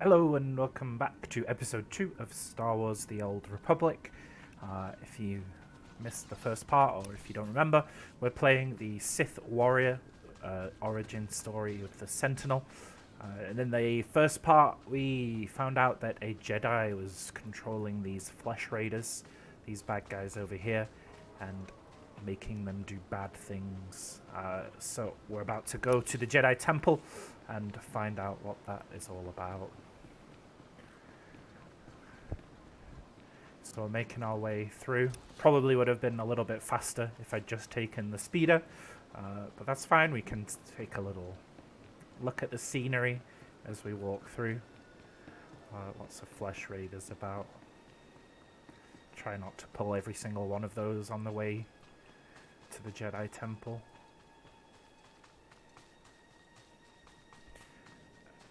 Hello and welcome back to episode 2 of Star Wars The Old Republic. If you missed the first part, or if you don't remember, we're playing the Sith Warrior origin story with the Sentinel. And in the first part, we found out that a Jedi was controlling these Flesh Raiders, these bad guys over here, and making them do bad things. So we're about to go to the Jedi Temple and find out what that is all about. So we're making our way through. Probably would have been a little bit faster if I'd just taken the speeder, but that's fine. We can take a little look at the scenery as we walk through. Lots of Flesh Raiders about. Try not to pull every single one of those on the way to the Jedi Temple.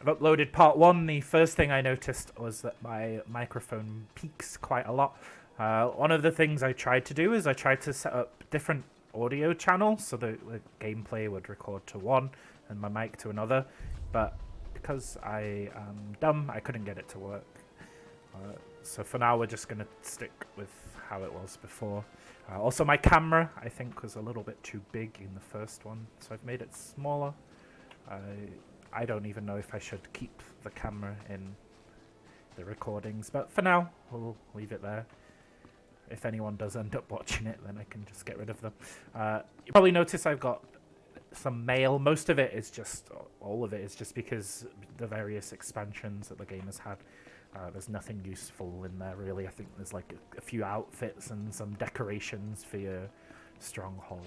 I've uploaded part 1. The first thing I noticed was that my microphone peaks quite a lot. One of the things I tried to do is I tried to set up different audio channels so that the gameplay would record to one and my mic to another, but because I am dumb, I couldn't get it to work. So for now we're just going to stick with how it was before. Also my camera, I think, was a little bit too big in the first one, so I've made it smaller. I don't even know if I should keep the camera in the recordings, but for now, we'll leave it there. If anyone does end up watching it, then I can just get rid of them. You probably notice I've got some mail. Most of it is just, all of it is just because the various expansions that the game has had. There's nothing useful in there, really. I think there's like a few outfits and some decorations for your stronghold.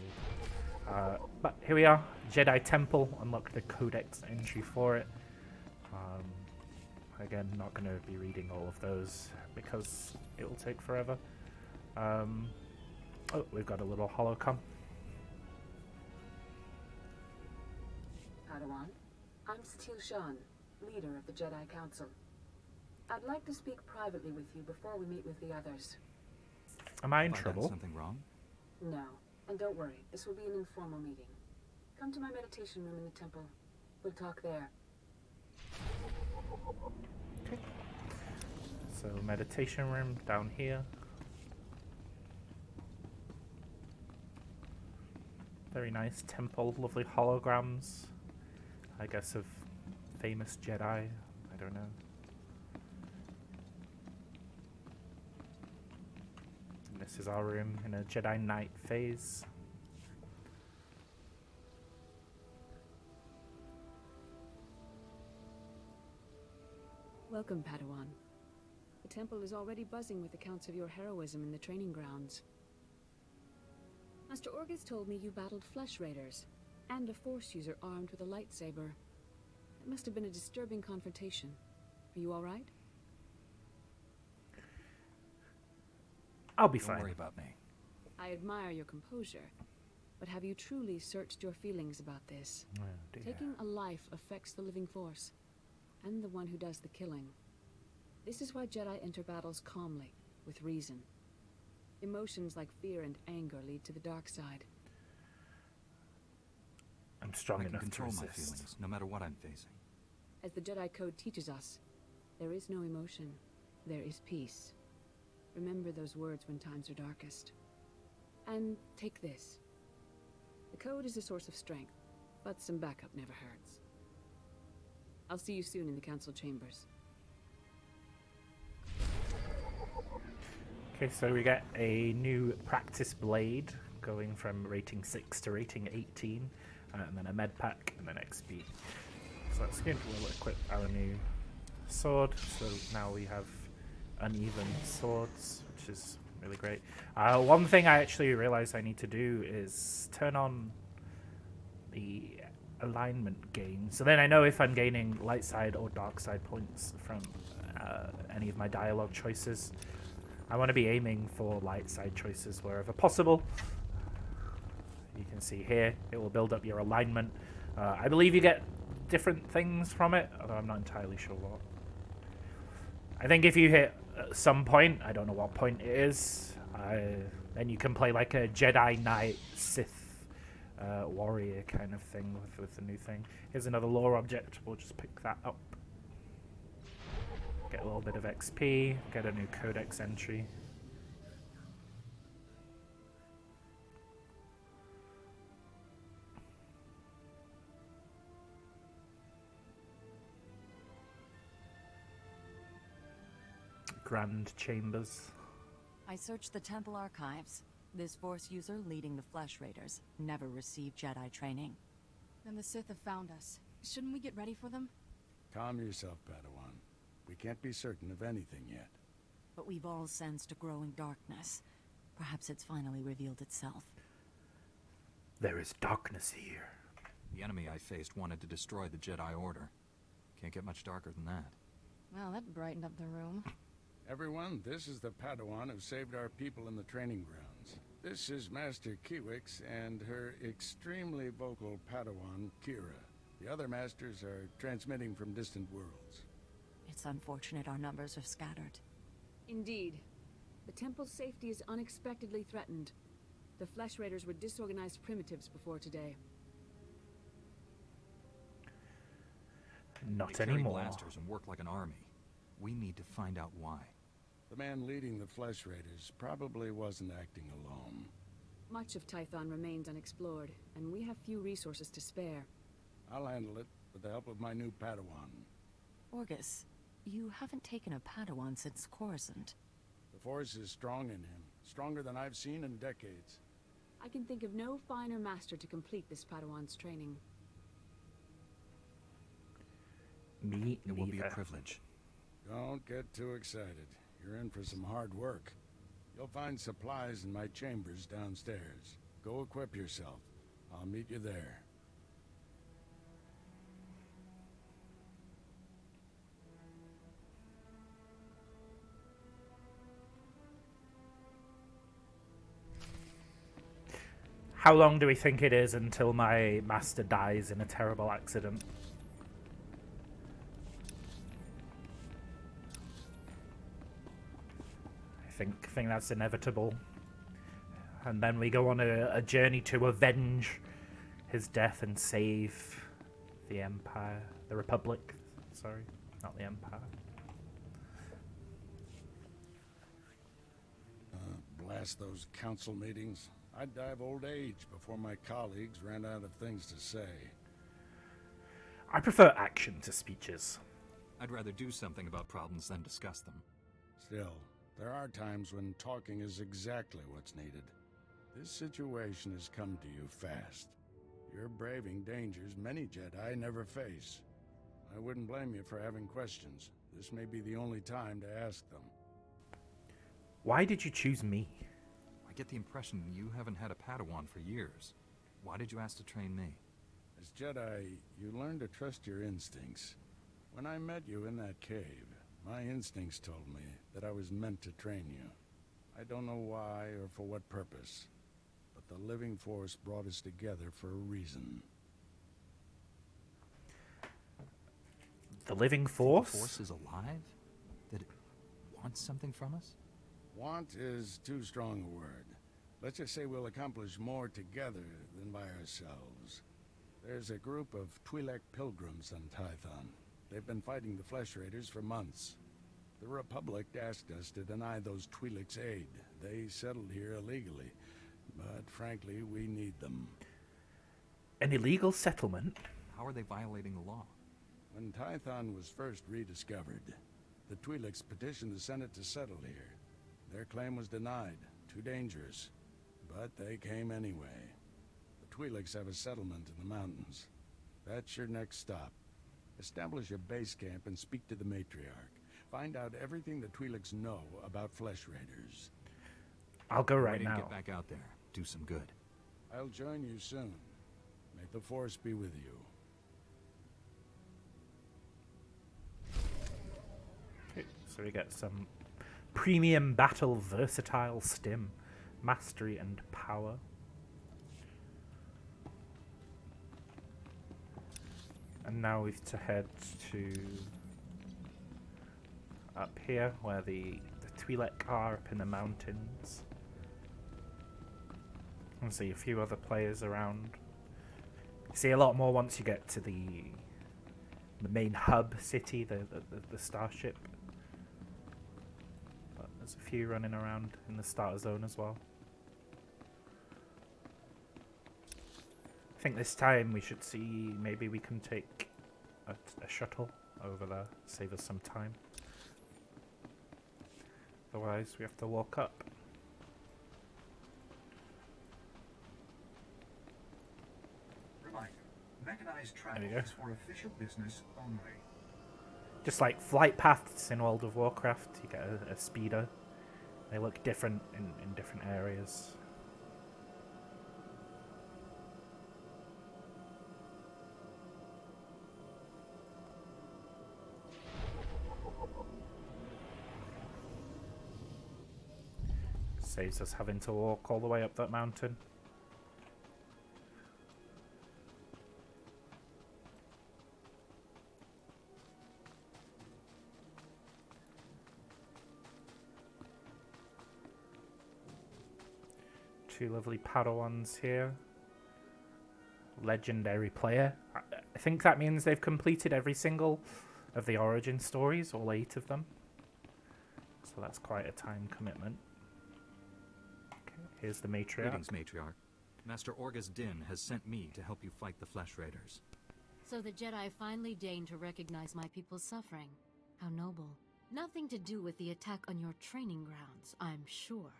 But here we are, Jedi Temple. Unlock the Codex entry for it. Again, not going to be reading all of those because it will take forever. Oh, we've got a little holocom. Padawan, I'm Satil Shan, leader of the Jedi Council. I'd like to speak privately with you before we meet with the others. Am I in Have I trouble? done something wrong? No, and don't worry, this will be an informal meeting. Come to my meditation room in the temple. We'll talk there. Okay. So meditation room down here. Very nice temple, lovely holograms. I guess of famous Jedi. I don't know. And this is our room in a Jedi Knight phase. Welcome, Padawan. The temple is already buzzing with accounts of your heroism in the training grounds. Master Orguz told me you battled Flesh Raiders, and a Force user armed with a lightsaber. It must have been a disturbing confrontation. Are you all right? I'll be Don't fine. worry about me. I admire your composure, but have you truly searched your feelings about this? Oh, dear. Taking a life affects the living force, and the one who does the killing. This is why Jedi enter battles calmly, with reason. Emotions like fear and anger lead to the dark side. I'm strong I can enough to control my resist. feelings, no matter what I'm facing. As the Jedi Code teaches us, there is no emotion, there is peace. Remember those words when times are darkest. And take this. The Code is a source of strength, but some backup never hurts. I'll see you soon in the Council chambers. Okay, so we get a new practice blade going from rating 6 to rating 18, and then a med pack, and then XP. So let's get we'll equip our new sword. So now we have uneven swords, which is really great. One thing I actually realized I need to do is turn on the alignment gain. So then I know if I'm gaining light side or dark side points from any of my dialogue choices. I want to be aiming for light side choices wherever possible. You can see here, it will build up your alignment. I believe you get different things from it, although I'm not entirely sure what. I think if you hit some point, I don't know what point it is, then you can play like a Jedi Knight Sith warrior kind of thing with the new thing. Here's another lore object, we'll just pick that up. Get a little bit of XP, get a new codex entry. Grand Chambers. I searched the temple archives. This Force user leading the Flesh Raiders never received Jedi training. Then the Sith have found us. Shouldn't we get ready for them? Calm yourself, Padawan. We can't be certain of anything yet. But we've all sensed a growing darkness. Perhaps it's finally revealed itself. There is darkness here. The enemy I faced wanted to destroy the Jedi Order. Can't get much darker than that. Well, that brightened up the room. Everyone, this is the Padawan who saved our people in the training grounds. This is Master Kiwix and her extremely vocal Padawan, Kira. The other masters are transmitting from distant worlds. It's unfortunate our numbers are scattered. Indeed. The temple's safety is unexpectedly threatened. The Flesh Raiders were disorganized primitives before today. Not They carry anymore. blasters and work like an army. We need to find out why. The man leading the Flesh Raiders probably wasn't acting alone. Much of Tython remains unexplored, and we have few resources to spare. I'll handle it with the help of my new Padawan. Orgus, you haven't taken a Padawan since Coruscant. The Force is strong in him, stronger than I've seen in decades. I can think of no finer master to complete this Padawan's training. Me It will be a neither. privilege. Don't get too excited. You're in for some hard work. You'll find supplies in my chambers downstairs. Go equip yourself. I'll meet you there. How long do we think it is until my master dies in a terrible accident? I think that's inevitable. And then we go on a journey to avenge his death and save the Empire. The Republic. Sorry, not the Empire. Blast those council meetings. I'd die of old age before my colleagues ran out of things to say. I prefer action to speeches. I'd rather do something about problems than discuss them. Still, there are times when talking is exactly what's needed. This situation has come to you fast. You're braving dangers many Jedi never face. I wouldn't blame you for having questions. This may be the only time to ask them. Why did you choose me? I get the impression you haven't had a Padawan for years. Why did you ask to train me? As Jedi, you learn to trust your instincts. When I met you in that cave, my instincts told me that I was meant to train you. I don't know why or for what purpose, but the living force brought us together for a reason. The living The force? Force is alive? That it wants something from us? Want is too strong a word. Let's just say we'll accomplish more together than by ourselves. There's a group of Twi'lek pilgrims on Tython. They've been fighting the Flesh Raiders for months. The Republic asked us to deny those Twi'leks aid. They settled here illegally, but frankly, we need them. An illegal settlement? How are they violating the law? When Tython was first rediscovered, the Twi'leks petitioned the Senate to settle here. Their claim was denied, too dangerous, but they came anyway. The Twi'leks have a settlement in the mountains. That's your next stop. Establish a base camp and speak to the matriarch. Find out everything the Twi'leks know about Flesh Raiders. I'll go right Ready to now. get back out there. Do some good. I'll join you soon. May the Force be with you. Okay, so we get some premium battle versatile stim, mastery and power. And now we've to head to up here where the Twi'lek are up in the mountains. And see a few other players around. You see a lot more once you get to the main hub city, the starship There's a few running around in the starter zone as well. I think this time we should see, maybe we can take a shuttle over there, save us some time. Otherwise we have to walk up. Reminder, mechanized There travel we go. is for official business only. Just like flight paths in World of Warcraft, you get a speeder. They look different in different areas. Saves us having to walk all the way up that mountain. Two lovely Padawans here. Legendary player. I think that means they've completed every single of the origin stories, all 8 of them. So that's quite a time commitment. Okay, here's the matriarch. Greetings, Matriarch. Master Orgus Din has sent me to help you fight the Flesh Raiders. So the Jedi finally deigned to recognize my people's suffering. How noble. Nothing to do with the attack on your training grounds, I'm sure.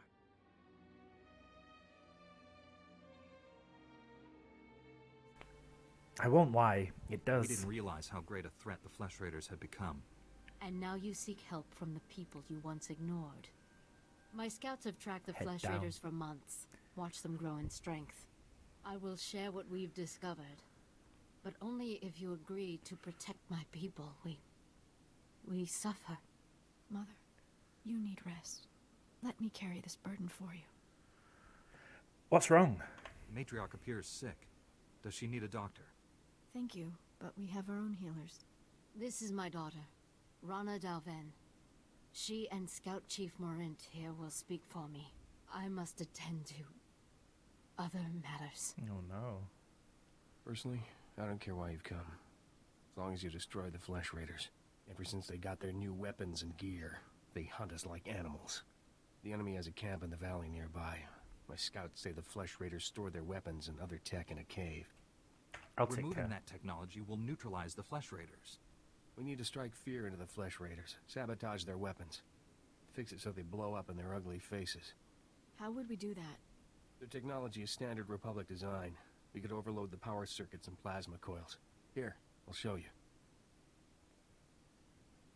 I won't lie, it We does. didn't realize how great a threat the Flesh Raiders had become. And now you seek help from the people you once ignored. My scouts have tracked the Head Flesh down. Raiders for months, watched them grow in strength. I will share what we've discovered, but only if you agree to protect my people. We suffer. Mother, you need rest. Let me carry this burden for you. What's wrong? Matriarch appears sick. Does she need a doctor? Thank you, but we have our own healers. This is my daughter, Rana Dalven. She and Scout Chief Morint here will speak for me. I must attend to other matters. Oh no. Personally, I don't care why you've come. As long as you destroy the Flesh Raiders. Ever since they got their new weapons and gear, they hunt us like animals. The enemy has a camp in the valley nearby. My scouts say the Flesh Raiders store their weapons and other tech in a cave. I'll take Removing care. that technology will neutralize the Flesh Raiders. We need to strike fear into the Flesh Raiders, sabotage their weapons. Fix it so they blow up in their ugly faces. How would we do that? Their technology is standard Republic design. We could overload the power circuits and plasma coils. Here, I'll show you.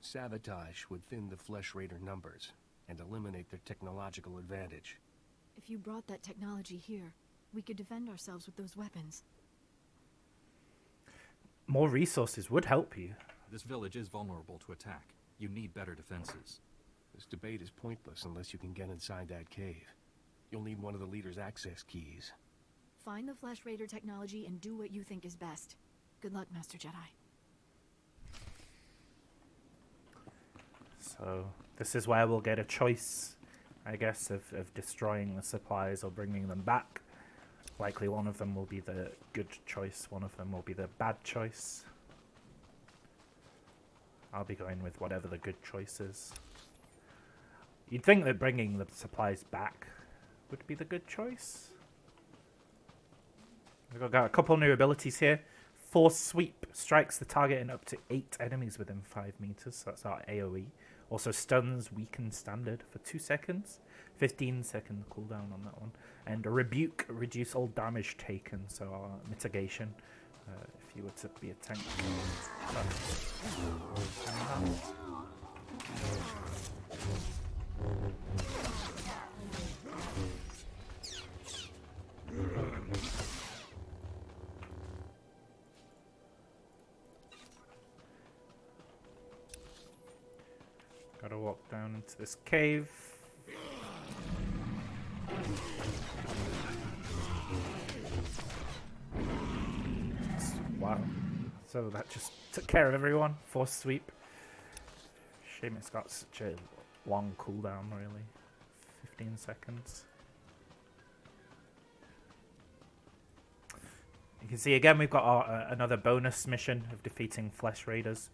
Sabotage would thin the Flesh Raider numbers and eliminate their technological advantage. If you brought that technology here, we could defend ourselves with those weapons. More resources would help you. This village is vulnerable to attack. You need better defenses. This debate is pointless unless you can get inside that cave. You'll need one of the leader's access keys. Find the Flesh Raider technology and do what you think is best. Good luck, Master Jedi. So this is where we'll get a choice, I guess, of destroying the supplies or bringing them back. Likely one of them will be the good choice, one of them will be the bad choice. I'll be going with whatever the good choice is. You'd think that bringing the supplies back would be the good choice. We've got a couple new abilities here. Force Sweep strikes the target in up to 8 enemies within 5 meters. So that's our AoE. Also stuns Weaken Standard for 2 seconds. 15-second cooldown on that one. And a Rebuke, reduce all damage taken. So our mitigation, if you were to be a tank. Gotta walk down into this cave. Wow. So that just took care of everyone. Force Sweep. Shame it's got such a long cooldown, really. 15 seconds. You can see again we've got our, another bonus mission of defeating Flesh Raiders.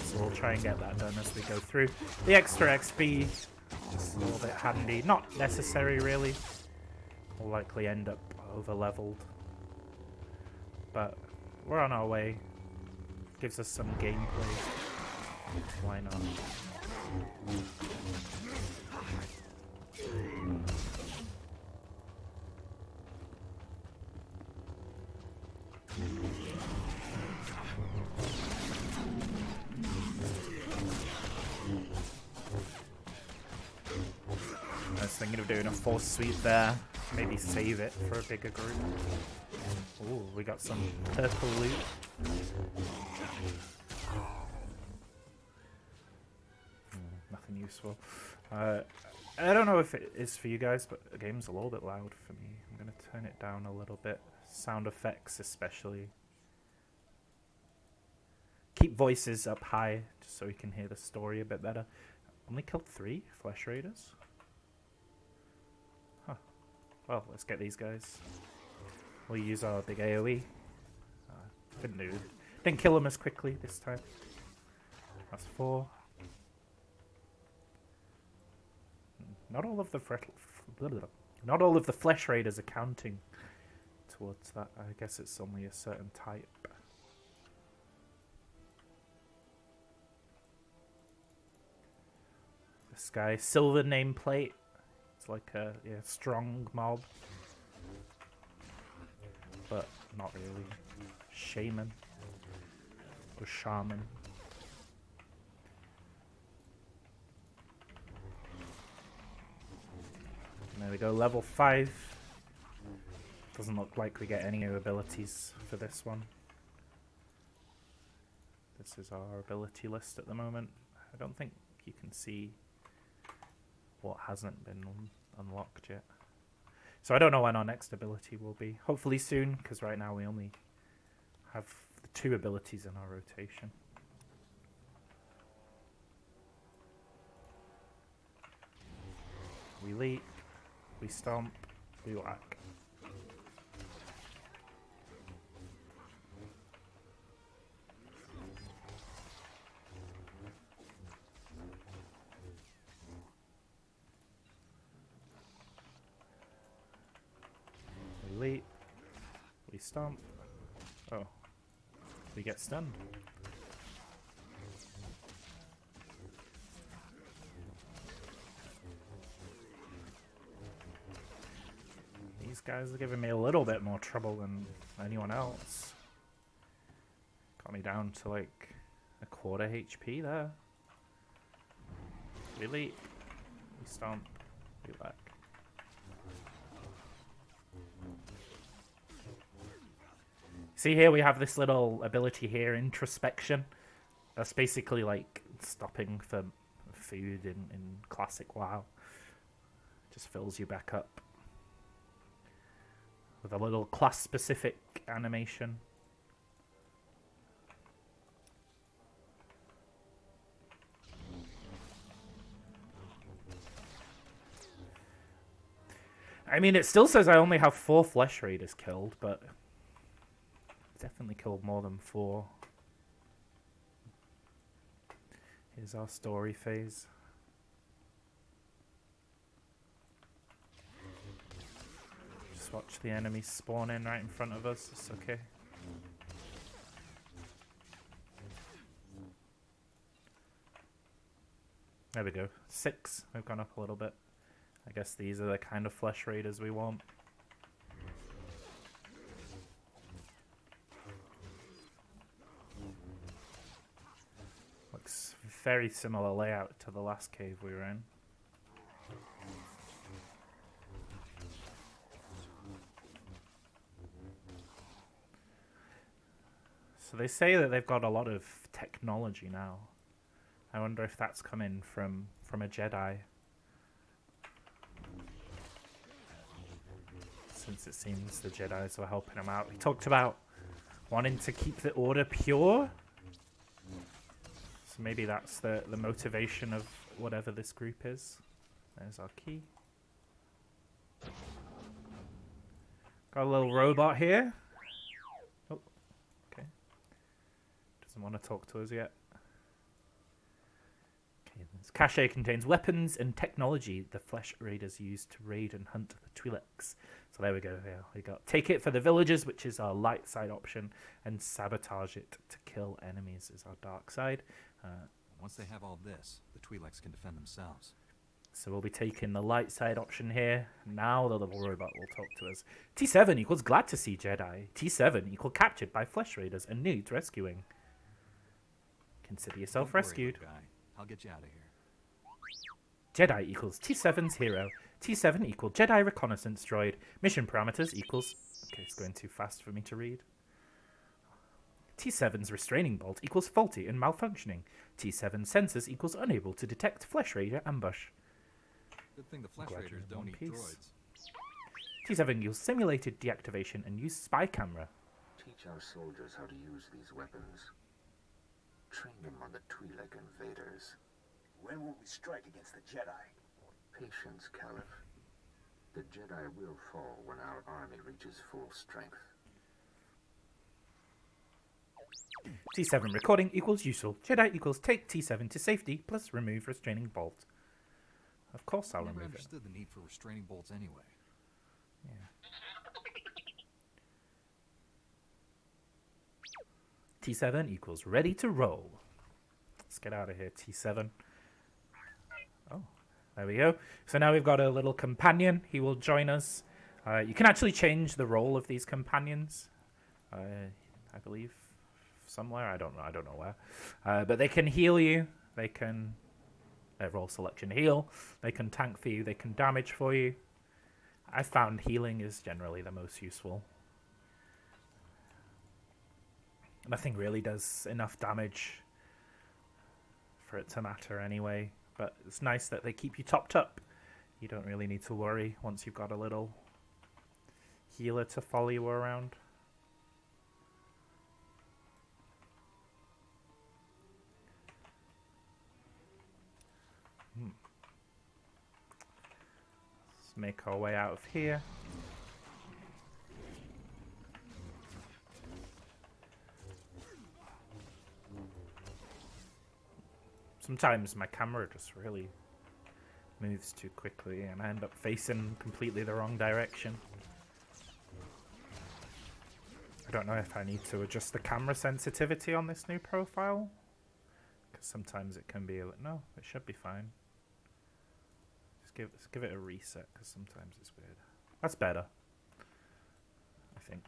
So we'll try and get that done as we go through. The extra XP is a little bit handy. Not necessary, really. We'll likely end up over-leveled. But we're on our way. Gives us some gameplay. Why not? I was thinking of doing a force sweep there. Maybe save it for a bigger group. Ooh, we got some purple loot. Nothing useful. I don't know if it is for you guys, but the game's a little bit loud for me. I'm going to turn it down a little bit. Sound effects especially. Keep voices up high, just so we can hear the story a bit better. Only killed 3 Flesh Raiders? Huh. Well, let's get these guys. We'll use our big AoE. Didn't kill them as quickly this time. That's 4. Not all of the Flesh Raiders are counting towards that. I guess it's only a certain type. This guy, silver nameplate. It's like a strong mob, but not really. Shaman or shaman. And there we go, level 5. Doesn't look like we get any new abilities for this one. This is our ability list at the moment. I don't think you can see what hasn't been unlocked yet. So I don't know when our next ability will be. Hopefully soon, because right now we only have the 2 abilities in our rotation. We leap, we stomp, we whack. We leap, we stomp. Oh, we get stunned. These guys are giving me a little bit more trouble than anyone else. Got me down to like a quarter HP there. We leap, we stomp, we whack. See here we have this little ability here, introspection. That's basically like stopping for food in classic WoW. Just fills you back up. With a little class-specific animation. I mean, it still says I only have 4 Flesh Raiders killed, but definitely killed more than 4. Here's our story phase. Just watch the enemies spawn in right in front of us. It's okay. There we go. 6. We've gone up a little bit. I guess these are the kind of Flesh Raiders we want. Looks very similar layout to the last cave we were in. So they say that they've got a lot of technology now. I wonder if that's coming from a Jedi. Since it seems the Jedis were helping him out. He talked about wanting to keep the order pure. So maybe that's the motivation of whatever this group is. There's our key. Got a little robot here. Oh, okay. Doesn't want to talk to us yet. This cache contains weapons and technology the Flesh Raiders use to raid and hunt the Twi'leks. So there we go. Yeah, we got take it for the villagers, which is our light side option, and sabotage it to kill enemies is our dark side. Once they have all this, the Twi'leks can defend themselves. So we'll be taking the light side option here. Now the little robot will talk to us. T7 equals glad to see Jedi. T7 equal captured by Flesh Raiders and needs rescuing. Consider yourself rescued. Don't worry, little guy. I'll get you out of here. Jedi equals T7's hero. T7 equal Jedi reconnaissance droid. Mission parameters equals... Okay, it's going too fast for me to read. T7's restraining bolt equals faulty and malfunctioning. T7 sensors equals unable to detect Flesh Raider ambush. Good thing the Flesh Raiders don't eat droids. T7 equals simulated deactivation and use spy camera. Teach our soldiers how to use these weapons. Train them on the Twi'lek invaders. When will we strike against the Jedi? Patience, Caliph. The Jedi will fall when our army reaches full strength. T7 recording equals useful. Jedi equals take T7 to safety plus remove restraining bolt. Of course I'll Never remove it. understood the need for restraining bolts anyway. Yeah. T7 equals ready to roll. Let's get out of here, T7. Oh, there we go. So now we've got a little companion. He will join us. You can actually change the role of these companions. I believe somewhere. I don't know where. But they can heal you. They can role selection heal. They can tank for you. They can damage for you. I found healing is generally the most useful. Nothing really does enough damage for it to matter anyway. But it's nice that they keep you topped up. You don't really need to worry once you've got a little healer to follow you around. Let's make our way out of here. Sometimes my camera just really moves too quickly and I end up facing completely the wrong direction. I don't know if I need to adjust the camera sensitivity on this new profile, because sometimes it can be a little... No, it should be fine. Just give it a reset, because sometimes it's weird. That's better, I think.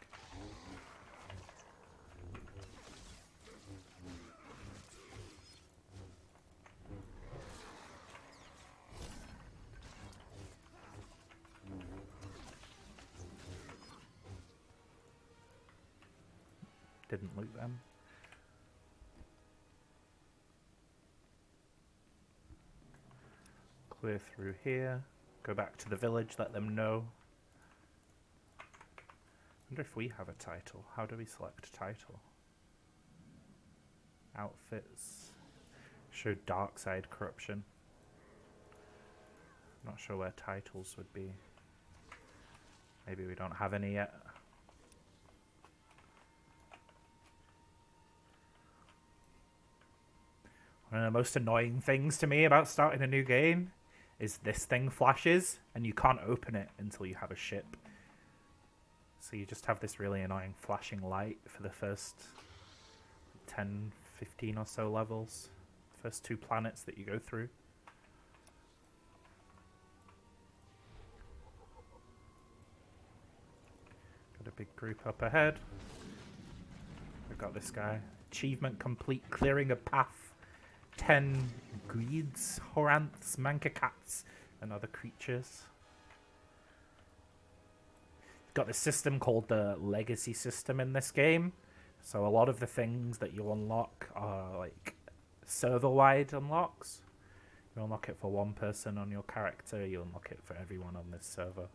Didn't loot them. Clear through here. Go back to the village, let them know. Wonder if we have a title. How do we select title? Outfits. Show dark side corruption. Not sure where titles would be. Maybe we don't have any yet. One of the most annoying things to me about starting a new game is this thing flashes and you can't open it until you have a ship. So you just have this really annoying flashing light for the first 10, 15 or so levels. First 2 planets that you go through. Got a big group up ahead. We've got this guy. Achievement complete, clearing a path. 10 greeds, horanths, mankakats, and other creatures. Got this system called the legacy system in this game. So a lot of the things that you unlock are like server-wide unlocks. You unlock it for one person on your character, you unlock it for everyone on this server.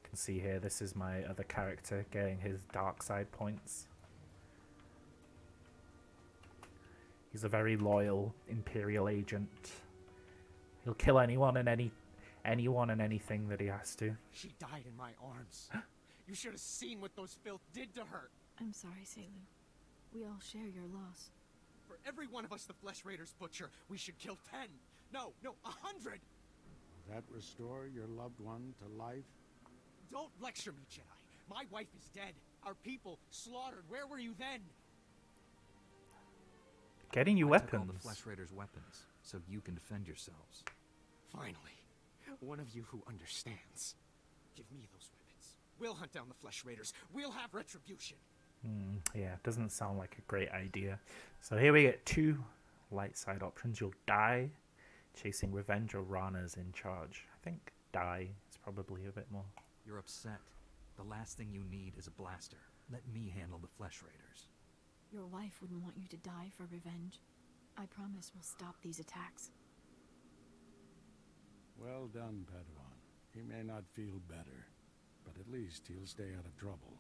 You can see here, this is my other character getting his dark side points. He's a very loyal Imperial agent. He'll kill anyone and anything that he has to. She died in my arms. You should have seen what those filth did to her. I'm sorry, Selu. We all share your loss. For every one of us the Flesh Raiders butcher, we should kill 10. No, 100! Will that restore your loved one to life? Don't lecture me, Jedi. My wife is dead. Our people slaughtered. Where were you then? Getting you I took all weapons. the Flesh Raiders' weapons, so you can defend yourselves. Finally, one of you who understands. Give me those weapons. We'll hunt down the Flesh Raiders. We'll have retribution. Yeah, doesn't sound like a great idea. So here we get two light side options. You'll die chasing revenge, or Rana's in charge. I think die is probably a bit more. You're upset. The last thing you need is a blaster. Let me handle the Flesh Raiders. Your wife wouldn't want you to die for revenge. I promise we'll stop these attacks. Well done, Padawan. He may not feel better, but at least he'll stay out of trouble.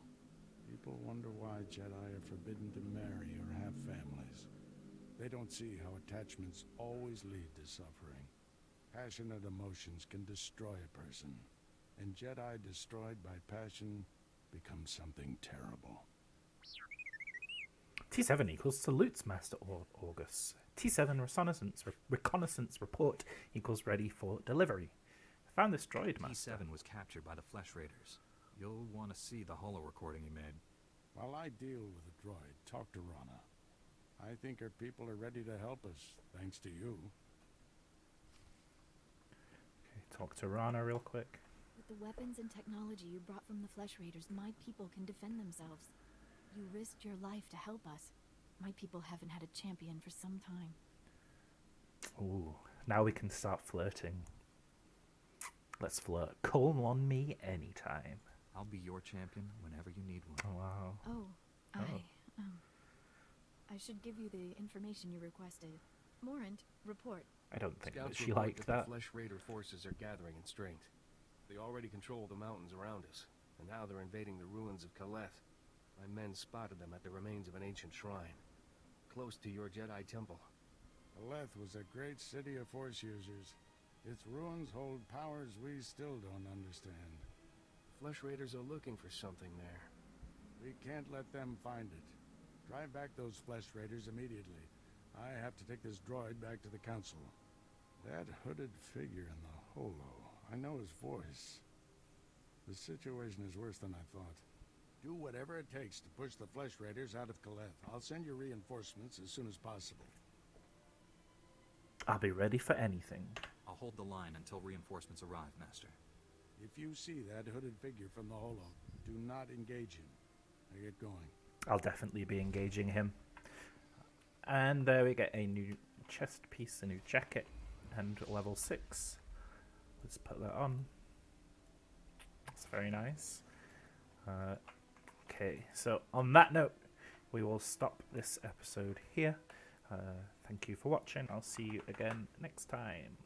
People wonder why Jedi are forbidden to marry or have families. They don't see how attachments always lead to suffering. Passionate emotions can destroy a person, and Jedi destroyed by passion become something terrible. T7 equals salutes Master August. T7 reconnaissance report equals ready for delivery. I found this droid, Master. T7 was captured by the Flesh Raiders. You'll want to see the holo recording he made. While I deal with the droid, talk to Rana. I think her people are ready to help us, thanks to you. Okay, talk to Rana real quick. With the weapons and technology you brought from the Flesh Raiders, my people can defend themselves. You risked your life to help us. My people haven't had a champion for some time. Ooh, now we can start flirting. Let's flirt. Call on me anytime. I'll be your champion whenever you need one. Oh, wow. Oh, I should give you the information you requested. Morant, report. I don't think that Scouts she report liked that. that. The Flesh Raider forces are gathering in strength. They already control the mountains around us, and now they're invading the ruins of Kaleth. My men spotted them at the remains of an ancient shrine, close to your Jedi temple. Kaleth was a great city of Force users. Its ruins hold powers we still don't understand. Flesh Raiders are looking for something there. We can't let them find it. Drive back those Flesh Raiders immediately. I have to take this droid back to the Council. That hooded figure in the holo, I know his voice. The situation is worse than I thought. Do whatever it takes to push the Flesh Raiders out of Kaleth. I'll send you reinforcements as soon as possible. I'll be ready for anything. I'll hold the line until reinforcements arrive, Master. If you see that hooded figure from the holo, do not engage him. Now get going. I'll definitely be engaging him. And there we get a new chest piece, a new jacket, and level 6. Let's put that on. That's very nice. Okay, so on that note, we will stop this episode here. Thank you for watching. I'll see you again next time.